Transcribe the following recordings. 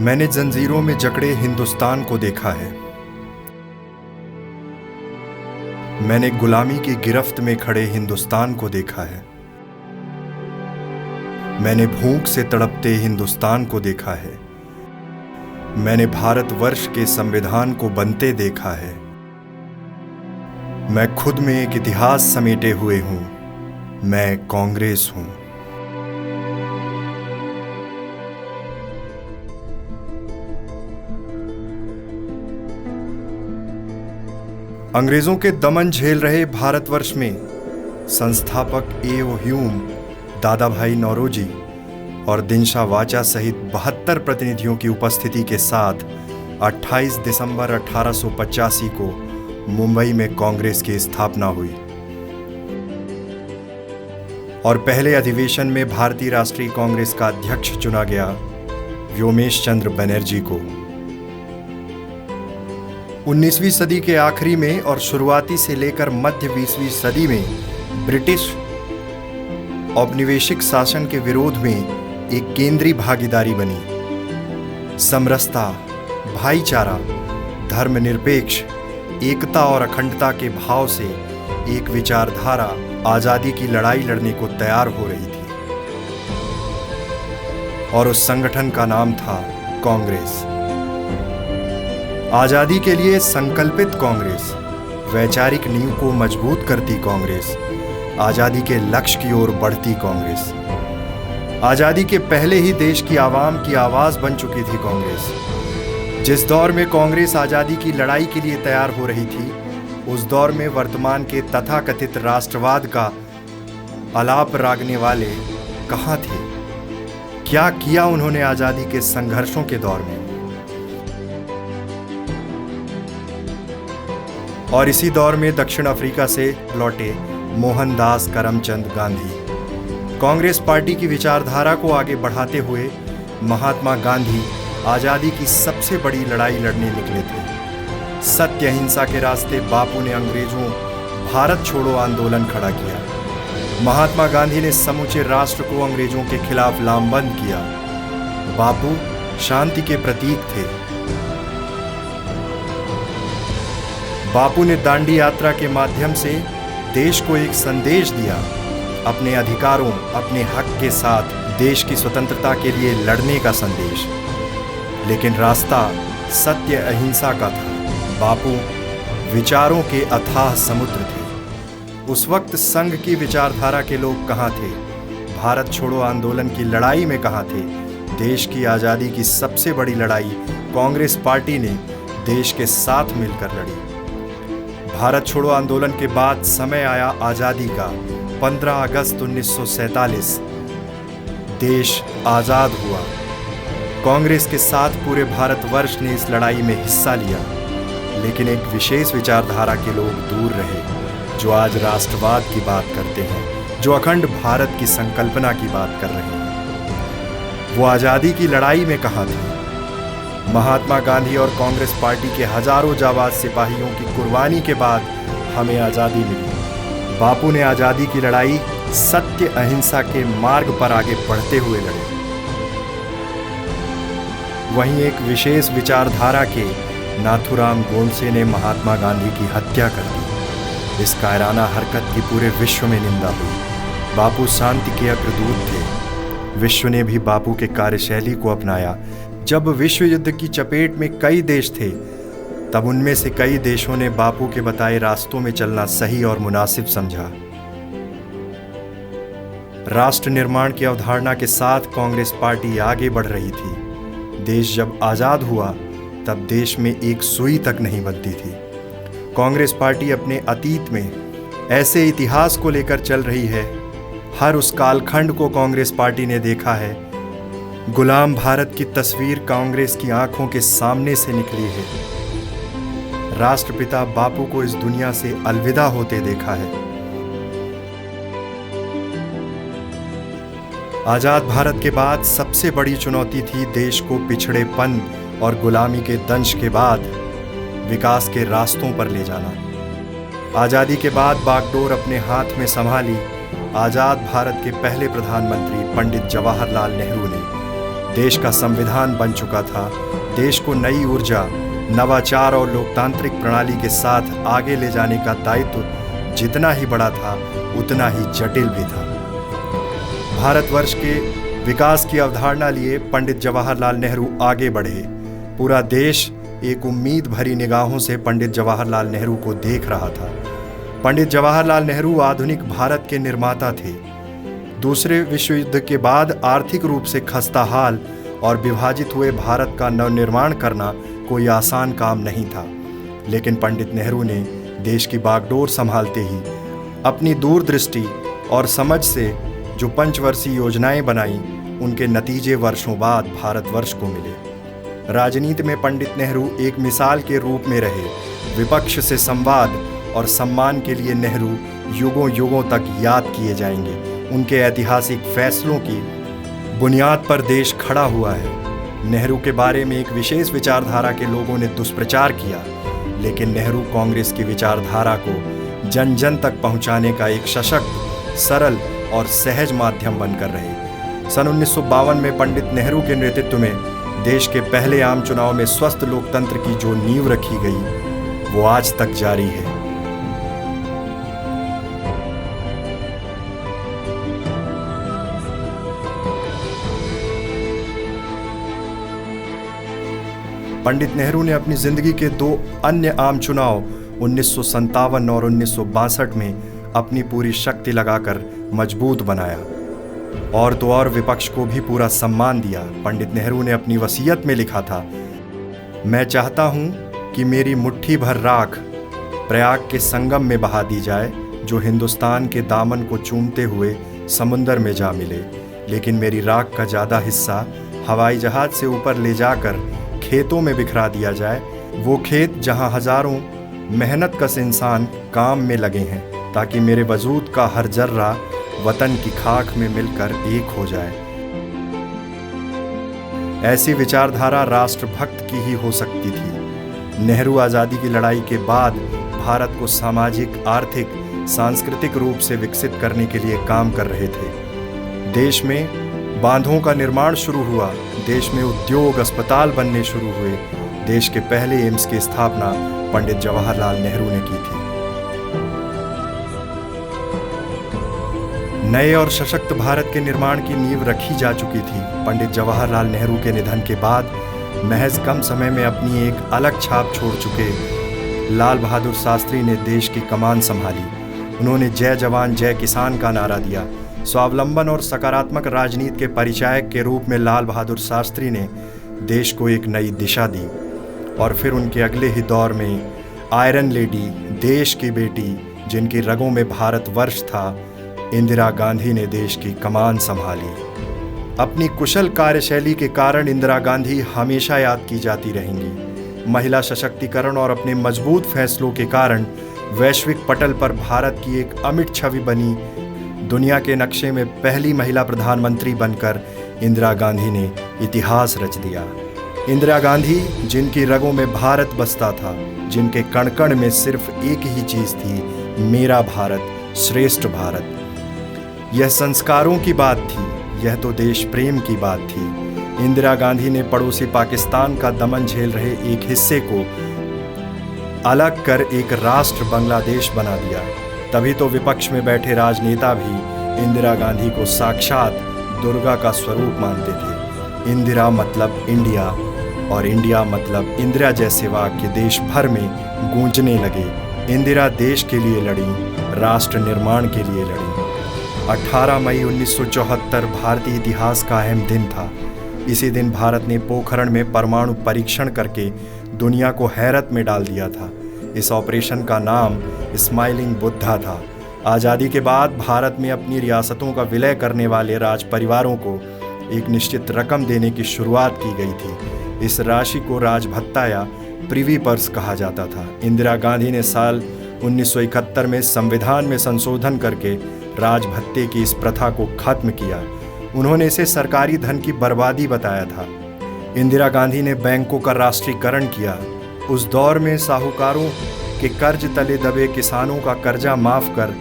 मैंने जंजीरों में जकड़े हिंदुस्तान को देखा है। मैंने गुलामी की गिरफ्त में खड़े हिंदुस्तान को देखा है। मैंने भूख से तड़पते हिंदुस्तान को देखा है। मैंने भारतवर्ष के संविधान को बनते देखा है। मैं खुद में एक इतिहास समेटे हुए हूं। मैं कांग्रेस हूं। अंग्रेजों के दमन झेल रहे भारतवर्ष में संस्थापक ए.ओ. ह्यूम, दादा भाई नौरोजी और दिनशा वाचा सहित 72 प्रतिनिधियों की उपस्थिति के साथ 28 दिसंबर 1885 को मुंबई में कांग्रेस की स्थापना हुई और पहले अधिवेशन में भारतीय राष्ट्रीय कांग्रेस का अध्यक्ष चुना गया व्योमेश चंद्र बनर्जी को। 19वीं सदी के आखिरी में और शुरुआती से लेकर मध्य 20वीं सदी में ब्रिटिश औपनिवेशिक शासन के विरोध में एक केंद्रीय भागीदारी बनी। समरसता, भाईचारा, धर्मनिरपेक्ष, एकता और अखंडता के भाव से एक विचारधारा आजादी की लड़ाई लड़ने को तैयार हो रही थी और उस संगठन का नाम था कांग्रेस। आजादी के लिए संकल्पित कांग्रेस, वैचारिक नींव को मजबूत करती कांग्रेस, आजादी के लक्ष्य की ओर बढ़ती कांग्रेस। आजादी के पहले ही देश की आवाम की आवाज बन चुकी थी कांग्रेस। जिस दौर में कांग्रेस आजादी की लड़ाई के लिए तैयार हो रही थी, उस दौर में वर्तमान के तथाकथित राष्ट्रवाद का आलाप रागने वाले कहां थे? क्या किया उन्होंने आजादी के संघर्षों के दौर में? और इसी दौर में दक्षिण अफ्रीका से लौटे मोहनदास करमचंद गांधी कांग्रेस पार्टी की विचारधारा को आगे बढ़ाते हुए महात्मा गांधी आजादी की सबसे बड़ी लड़ाई लड़ने निकले थे। सत्य अहिंसा के रास्ते बापू ने अंग्रेजों भारत छोड़ो आंदोलन खड़ा किया। महात्मा गांधी ने समूचे राष्ट्र को अंग्रेजों के खिलाफ लामबंद किया। बापू शांति के प्रतीक थे। बापू ने दांडी यात्रा के माध्यम से देश को एक संदेश दिया, अपने अधिकारों, अपने हक के साथ देश की स्वतंत्रता के लिए लड़ने का संदेश। लेकिन रास्ता सत्य अहिंसा का था। बापू विचारों के अथाह समुद्र थे। उस वक्त संघ की विचारधारा के लोग कहाँ थे? भारत छोड़ो आंदोलन की लड़ाई में कहाँ थे? देश की आज़ादी की सबसे बड़ी लड़ाई कांग्रेस पार्टी ने देश के साथ मिलकर लड़ी। भारत छोड़ो आंदोलन के बाद समय आया आज़ादी का। 15 अगस्त 1947 देश आज़ाद हुआ। कांग्रेस के साथ पूरे भारतवर्ष ने इस लड़ाई में हिस्सा लिया, लेकिन एक विशेष विचारधारा के लोग दूर रहे, जो आज राष्ट्रवाद की बात करते हैं, जो अखंड भारत की संकल्पना की बात कर रहे हैं। वो आज़ादी की लड़ाई में कहाँ थे? महात्मा गांधी और कांग्रेस पार्टी के हजारों जाबाज सिपाहियों की कुर्बानी के बाद हमें आज़ादी मिली। बापू ने आज़ादी की लड़ाई सत्य अहिंसा के मार्ग पर आगे बढ़ते हुए लड़ी। वहीं एक विशेष विचारधारा के नाथूराम गोडसे ने महात्मा गांधी की हत्या कर दी। इस कायराना हरकत की पूरे विश्व में निंदा हुई। बापू शांति के अग्रदूत थे। विश्व ने भी बापू के कार्यशैली को अपनाया। जब विश्व युद्ध की चपेट में कई देश थे, तब उनमें से कई देशों ने बापू के बताए रास्तों में चलना सही और मुनासिब समझा। राष्ट्र निर्माण की अवधारणा के साथ कांग्रेस पार्टी आगे बढ़ रही थी। देश जब आजाद हुआ, तब देश में एक सुई तक नहीं बनती थी। कांग्रेस पार्टी अपने अतीत में ऐसे इतिहास को लेकर चल रही है। हर उस कालखंड को कांग्रेस पार्टी ने देखा है। गुलाम भारत की तस्वीर कांग्रेस की आंखों के सामने से निकली है। राष्ट्रपिता बापू को इस दुनिया से अलविदा होते देखा है। आजाद भारत के बाद सबसे बड़ी चुनौती थी देश को पिछड़ेपन और गुलामी के दंश के बाद विकास के रास्तों पर ले जाना। आजादी के बाद बागडोर अपने हाथ में संभाली आजाद भारत के पहले प्रधानमंत्री पंडित जवाहरलाल नेहरू ने देश का संविधान बन चुका था। देश को नई ऊर्जा, नवाचार और लोकतांत्रिक प्रणाली के साथ आगे ले जाने का दायित्व जितना ही बड़ा था उतना ही जटिल भी था। भारतवर्ष के विकास की अवधारणा लिए पंडित जवाहरलाल नेहरू आगे बढ़े। पूरा देश एक उम्मीद भरी निगाहों से पंडित जवाहरलाल नेहरू को देख रहा था। पंडित जवाहरलाल नेहरू आधुनिक भारत के निर्माता थे। दूसरे विश्व युद्ध के बाद आर्थिक रूप से खस्ताहाल और विभाजित हुए भारत का नवनिर्माण करना कोई आसान काम नहीं था, लेकिन पंडित नेहरू ने देश की बागडोर संभालते ही अपनी दूरदृष्टि और समझ से जो पंचवर्षीय योजनाएं बनाई, उनके नतीजे वर्षों बाद भारतवर्ष को मिले। राजनीति में पंडित नेहरू एक मिसाल के रूप में रहे। विपक्ष से संवाद और सम्मान के लिए नेहरू युगों युगों तक याद किए जाएंगे। उनके ऐतिहासिक फैसलों की बुनियाद पर देश खड़ा हुआ है। नेहरू के बारे में एक विशेष विचारधारा के लोगों ने दुष्प्रचार किया, लेकिन नेहरू कांग्रेस की विचारधारा को जन जन तक पहुंचाने का एक सशक्त, सरल और सहज माध्यम बनकर रहे। सन 1952 में पंडित नेहरू के नेतृत्व में देश के पहले आम चुनाव में स्वस्थ लोकतंत्र की जो नींव रखी गई, वो आज तक जारी है। पंडित नेहरू ने अपनी जिंदगी के दो अन्य आम चुनाव 1957 और 1962 में अपनी पूरी शक्ति लगाकर मजबूत बनाया और तो और विपक्ष को भी पूरा सम्मान दिया। पंडित नेहरू ने अपनी वसीयत में लिखा था, मैं चाहता हूं कि मेरी मुट्ठी भर राख प्रयाग के संगम में बहा दी जाए, जो हिंदुस्तान के दामन को चूमते हुए समुंदर में जा मिले, लेकिन मेरी राख का ज़्यादा हिस्सा हवाई जहाज से ऊपर ले जाकर खेतों में बिखरा दिया जाए, वो खेत जहां हजारों मेहनतकश इंसान काम में लगे हैं, ताकि मेरे वजूद का हर जर्रा वतन की खाक में मिलकर एक हो जाए। ऐसी विचारधारा राष्ट्रभक्त की ही हो सकती थी। नेहरू आज़ादी की लड़ाई के बाद भारत को सामाजिक, आर्थिक, सांस्कृतिक रूप से विकसित करने के लिए काम कर रहे थे। देश में बांधों का निर्माण शुरू हुआ, देश में उद्योग, अस्पताल बनने शुरू हुए। देश के पहले एम्स की स्थापना पंडित जवाहरलाल नेहरू ने की थी। नए और सशक्त भारत के निर्माण की नींव रखी जा चुकी थी। पंडित जवाहरलाल नेहरू के निधन के बाद महज कम समय में अपनी एक अलग छाप छोड़ चुके लाल बहादुर शास्त्री ने देश की कमान संभाली। उन्होंने जय जवान जय किसान का नारा दिया। स्वावलंबन और सकारात्मक राजनीति के परिचायक के रूप में लाल बहादुर शास्त्री ने देश को एक नई दिशा दी। और फिर उनके अगले ही दौर में आयरन लेडी, देश की बेटी, जिनकी रगों में भारतवर्ष था, इंदिरा गांधी ने देश की कमान संभाली। अपनी कुशल कार्यशैली के कारण इंदिरा गांधी हमेशा याद की जाती रहेंगी। महिला सशक्तिकरण और अपने मजबूत फैसलों के कारण वैश्विक पटल पर भारत की एक अमिट छवि बनी। दुनिया के नक्शे में पहली महिला प्रधानमंत्री बनकर इंदिरा गांधी ने इतिहास रच दिया। इंदिरा गांधी, जिनकी रगों में भारत बसता था, जिनके कण कण में सिर्फ एक ही चीज़ थी, मेरा भारत, श्रेष्ठ भारत। यह संस्कारों की बात थी, यह तो देश प्रेम की बात थी। इंदिरा गांधी ने पड़ोसी पाकिस्तान का दमन झेल रहे एक हिस्से को अलग कर एक राष्ट्र बांग्लादेश बना दिया। तभी तो विपक्ष में बैठे राजनेता भी इंदिरा गांधी को साक्षात दुर्गा का स्वरूप मानते थे। इंदिरा मतलब इंडिया और इंडिया मतलब इंदिरा जैसे वाक्य देश भर में गूंजने लगे। इंदिरा देश के लिए लड़ी, राष्ट्र निर्माण के लिए लड़ी। 18 मई 1974 भारतीय इतिहास का अहम दिन था। इसी दिन भारत ने पोखरण में परमाणु परीक्षण करके दुनिया को हैरत में डाल दिया था। इस ऑपरेशन का नाम स्माइलिंग बुद्धा था। आज़ादी के बाद भारत में अपनी रियासतों का विलय करने वाले राज परिवारों को एक निश्चित रकम देने की शुरुआत की गई थी। इस राशि को राजभत्ता या प्रिवी पर्स कहा जाता था। इंदिरा गांधी ने साल 1971 में संविधान में संशोधन करके राजभत्ते की इस प्रथा को खत्म किया। उन्होंने इसे सरकारी धन की बर्बादी बताया था। इंदिरा गांधी ने बैंकों का राष्ट्रीयकरण किया। उस दौर में साहूकारों के कर्ज तले दबे किसानों का कर्जा माफ कर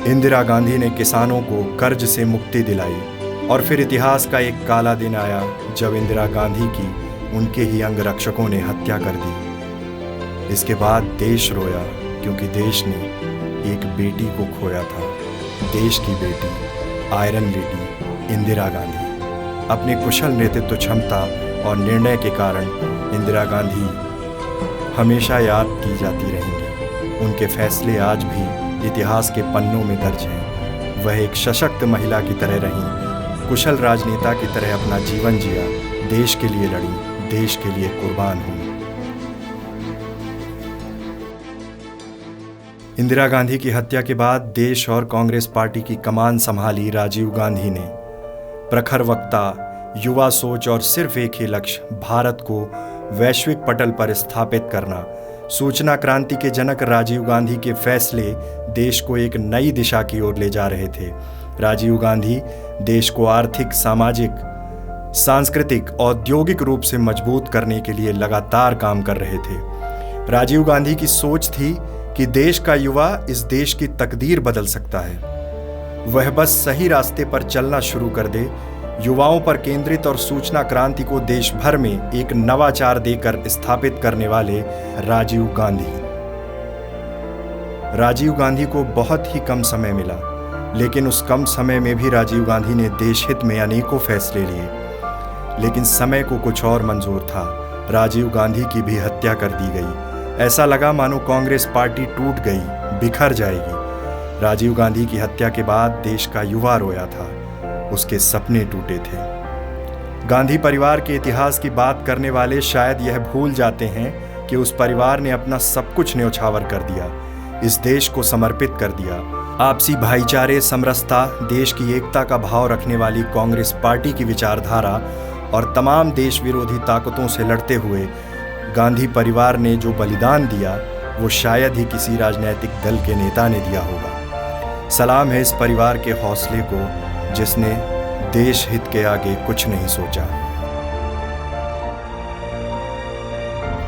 इंदिरा गांधी ने किसानों को कर्ज से मुक्ति दिलाई। और फिर इतिहास का एक काला दिन आया जब इंदिरा गांधी की उनके ही अंगरक्षकों ने हत्या कर दी। इसके बाद देश रोया क्योंकि देश ने एक बेटी को खोया था। देश की बेटी, आयरन लेडी इंदिरा गांधी। अपने कुशल नेतृत्व क्षमता और निर्णय के कारण इंदिरा गांधी हमेशा याद की जाती रहेंगी। उनके फैसले आज भी इतिहास के पन्नों में दर्ज हैं। वह एक सशक्त महिला की तरह रहीं, कुशल राजनेता की तरह अपना जीवन जिया, देश के लिए लड़ी, देश के लिए कुर्बान हुई। इंदिरा गांधी की हत्या के बाद देश और कांग्रेस पार्टी की कमान संभाली राजीव गांधी ने। प्रखर वक्ता, युवा सोच और सिर्फ एक ही लक्ष्य, भारत को वैश्विक पटल पर स्थापित करना। सूचना क्रांति के जनक राजीव गांधी के फैसले देश को एक नई दिशा की ओर ले जा रहे थे। राजीव गांधी देश को आर्थिक, सामाजिक, सांस्कृतिक, औद्योगिक रूप से मजबूत करने के लिए लगातार काम कर रहे थे। राजीव गांधी की सोच थी कि देश का युवा इस देश की तकदीर बदल सकता है। वह बस सही रास्ते पर चलना शुरू कर दे। युवाओं पर केंद्रित और सूचना क्रांति को देश भर में एक नवाचार देकर स्थापित करने वाले राजीव गांधी को बहुत ही कम समय मिला, लेकिन उस कम समय में भी राजीव गांधी ने देश हित में अनेकों फैसले लिए। लेकिन समय को कुछ और मंजूर था। राजीव गांधी की भी हत्या कर दी गई। ऐसा लगा मानो कांग्रेस पार्टी टूट गई, बिखर जाएगी। राजीव गांधी की हत्या के बाद देश का युवा रोया था, उसके सपने टूटे थे। गांधी परिवार के इतिहास की बात करने वाले शायद यह भूल जाते हैं कि उस परिवार ने अपना सब कुछ न्यौछावर कर दिया, इस देश को समर्पित कर दिया। आपसी भाईचारे, समरसता, देश की एकता का भाव रखने वाली कांग्रेस पार्टी की विचारधारा और तमाम देश विरोधी ताकतों से लड़ते हुए गांधी परिवार ने जो बलिदान दिया, वो शायद ही किसी राजनीतिक दल के नेता ने दिया होगा। सलाम है इस परिवार के हौसले को, जिसने देश हित के आगे कुछ नहीं सोचा।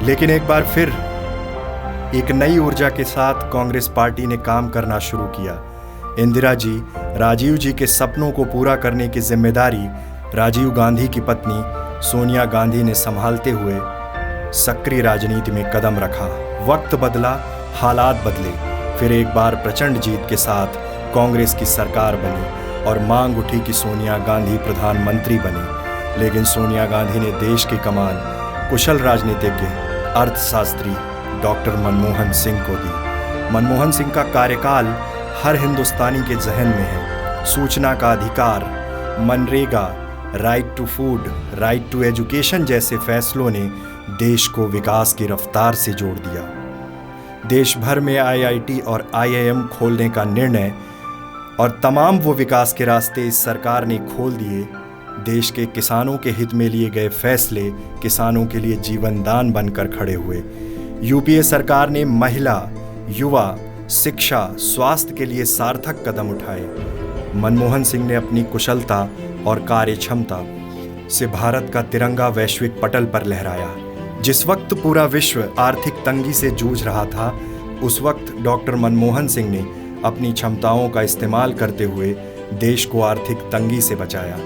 लेकिन एक बार फिर एक नई ऊर्जा के साथ कांग्रेस पार्टी ने काम करना शुरू किया। इंदिरा जी, राजीव जी के सपनों को पूरा करने की जिम्मेदारी राजीव गांधी की पत्नी सोनिया गांधी ने संभालते हुए सक्रिय राजनीति में कदम रखा। वक्त बदला, हालात बदले। फिर एक बार प्रचंड जीत के साथ कांग्रेस की सरकार बनी और मांग उठी कि सोनिया गांधी प्रधानमंत्री बने। लेकिन सोनिया गांधी ने देश की कमान कुशल राजनीतिज्ञ, अर्थशास्त्री डॉक्टर मनमोहन सिंह को दी। मनमोहन सिंह का कार्यकाल हर हिंदुस्तानी के जहन में है। सूचना का अधिकार, MNREGA, right to food, right to education जैसे फैसलों ने देश को विकास की रफ्तार से जोड़ दिया। देश भर में आईआईटी और आईआईएम खोलने का निर्णय और तमाम वो विकास के रास्ते इस सरकार ने खोल दिए। देश के किसानों के हित में लिए गए फैसले किसानों के लिए जीवन दान बनकर खड़े हुए। यूपीए सरकार ने महिला, युवा, शिक्षा, स्वास्थ्य के लिए सार्थक कदम उठाए। मनमोहन सिंह ने अपनी कुशलता और कार्यक्षमता से भारत का तिरंगा वैश्विक पटल पर लहराया। जिस वक्त पूरा विश्व आर्थिक तंगी से जूझ रहा था, उस वक्त डॉक्टर मनमोहन सिंह ने अपनी क्षमताओं का इस्तेमाल करते हुए देश को आर्थिक तंगी से बचाया।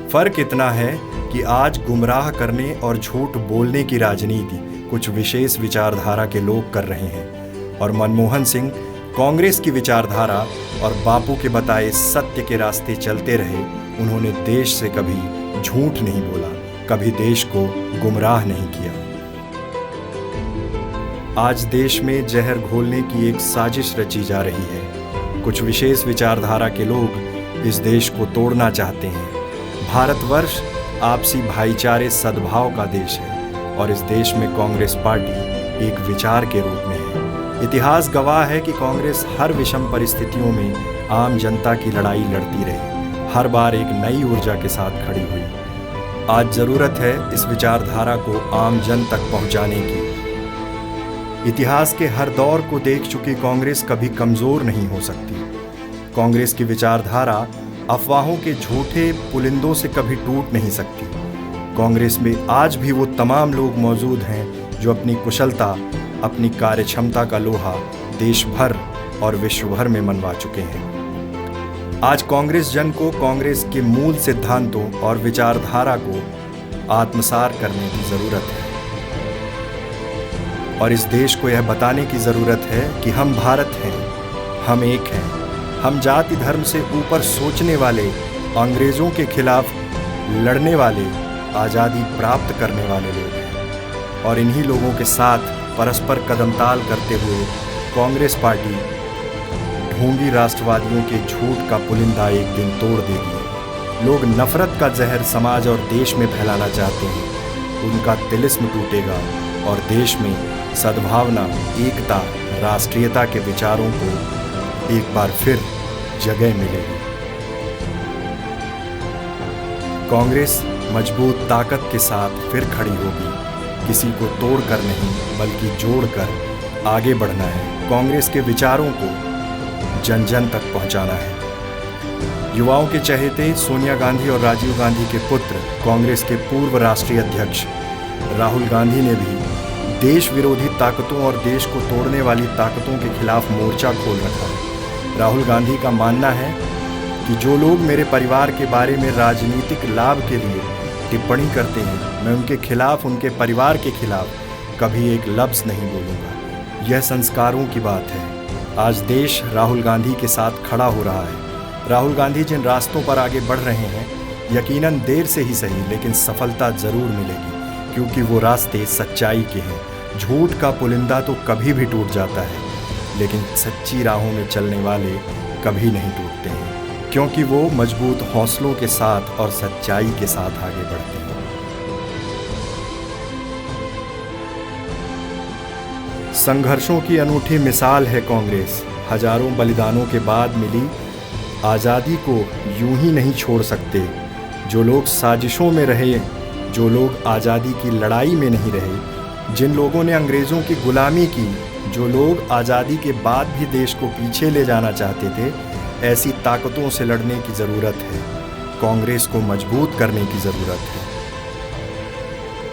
फर्क इतना है कि आज गुमराह करने और झूठ बोलने की राजनीति कुछ विशेष विचारधारा के लोग कर रहे हैं, और मनमोहन सिंह कांग्रेस की विचारधारा और बापू के बताए सत्य के रास्ते चलते रहे। उन्होंने देश से कभी झूठ नहीं बोला, कभी देश को गुमराह नहीं किया। आज देश में जहर घोलने की एक साजिश रची जा रही है। कुछ विशेष विचारधारा के लोग इस देश को तोड़ना चाहते हैं। भारतवर्ष आपसी भाईचारे, सद्भाव का देश है और इस देश में कांग्रेस पार्टी एक विचार के रूप में है। इतिहास गवाह है कि कांग्रेस हर विषम परिस्थितियों में आम जनता की लड़ाई लड़ती रही, हर बार एक नई ऊर्जा के साथ खड़ी हुई। आज जरूरत है इस विचारधारा को आम जन तक पहुंचाने की। इतिहास के हर दौर को देख चुकी कांग्रेस कभी कमजोर नहीं हो सकती। कांग्रेस की विचारधारा अफवाहों के झूठे पुलिंदों से कभी टूट नहीं सकती। कांग्रेस में आज भी वो तमाम लोग मौजूद हैं जो अपनी कुशलता, अपनी कार्यक्षमता का लोहा देश भर और विश्व भर में मनवा चुके हैं। आज कांग्रेस जन को कांग्रेस के मूल सिद्धांतों और विचारधारा को आत्मसात करने की जरूरत है और इस देश को यह बताने की जरूरत है कि हम भारत हैं, हम एक हैं, हम जाति धर्म से ऊपर सोचने वाले, अंग्रेजों के खिलाफ लड़ने वाले, आज़ादी प्राप्त करने वाले लोग हैं और इन्हीं लोगों के साथ परस्पर कदमताल करते हुए कांग्रेस पार्टी ढोंगी राष्ट्रवादियों के झूठ का पुलिंदा एक दिन तोड़ देगी। लोग नफरत का जहर समाज और देश में फैलाना चाहते हैं, उनका तिलिस्म टूटेगा और देश में सद्भावना, एकता, राष्ट्रीयता के विचारों को एक बार फिर जगह मिलेगी। कांग्रेस मजबूत ताकत के साथ फिर खड़ी होगी। किसी को तोड़कर नहीं बल्कि जोड़कर आगे बढ़ना है। कांग्रेस के विचारों को जन जन तक पहुंचाना है। युवाओं के चहेते सोनिया गांधी और राजीव गांधी के पुत्र कांग्रेस के पूर्व राष्ट्रीय अध्यक्ष राहुल गांधी ने भी देश विरोधी ताकतों और देश को तोड़ने वाली ताकतों के खिलाफ मोर्चा खोल रखा है। राहुल गांधी का मानना है कि जो लोग मेरे परिवार के बारे में राजनीतिक लाभ के लिए टिप्पणी करते हैं, मैं उनके खिलाफ, उनके परिवार के खिलाफ कभी एक लफ्ज़ नहीं बोलूँगा। यह संस्कारों की बात है। आज देश राहुल गांधी के साथ खड़ा हो रहा है। राहुल गांधी जिन रास्तों पर आगे बढ़ रहे हैं, यकीनन देर से ही सही लेकिन सफलता ज़रूर मिलेगी, क्योंकि वो रास्ते सच्चाई के हैं। झूठ का पुलिंदा तो कभी भी टूट जाता है, लेकिन सच्ची राहों में चलने वाले कभी नहीं टूटते हैं, क्योंकि वो मजबूत हौसलों के साथ और सच्चाई के साथ आगे बढ़ते हैं। संघर्षों की अनूठी मिसाल है कांग्रेस। हजारों बलिदानों के बाद मिली आज़ादी को यूं ही नहीं छोड़ सकते। जो लोग साजिशों में रहे, जो लोग आज़ादी की लड़ाई में नहीं रहे, जिन लोगों ने अंग्रेज़ों की गुलामी की, जो लोग आज़ादी के बाद भी देश को पीछे ले जाना चाहते थे, ऐसी ताकतों से लड़ने की ज़रूरत है। कांग्रेस को मजबूत करने की ज़रूरत है।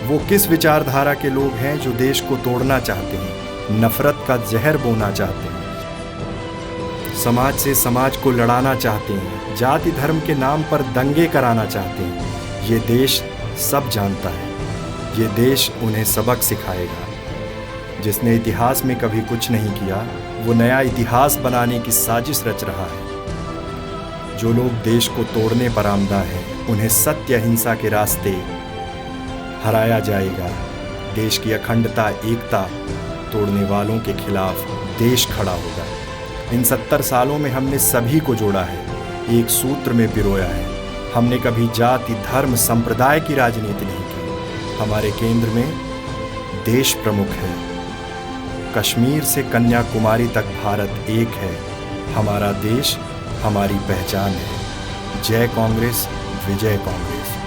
वो किस विचारधारा के लोग हैं जो देश को तोड़ना चाहते हैं, नफरत का जहर बोना चाहते हैं, समाज से समाज को लड़ाना चाहते हैं, जाति धर्म के नाम पर दंगे कराना चाहते हैं। ये देश सब जानता है। ये देश उन्हें सबक सिखाएगा। जिसने इतिहास में कभी कुछ नहीं किया, वो नया इतिहास बनाने की साजिश रच रहा है। जो लोग देश को तोड़ने पर आमदा हैं, उन्हें सत्य अहिंसा के रास्ते हराया जाएगा। देश की अखंडता, एकता तोड़ने वालों के खिलाफ देश खड़ा होगा। इन 70 सालों में हमने सभी को जोड़ा है, एक सूत्र में पिरोया है। हमने कभी जाति, धर्म, संप्रदाय की राजनीति नहीं की। हमारे केंद्र में देश प्रमुख है। कश्मीर से कन्याकुमारी तक भारत एक है। हमारा देश हमारी पहचान है। जय कांग्रेस, विजय कांग्रेस।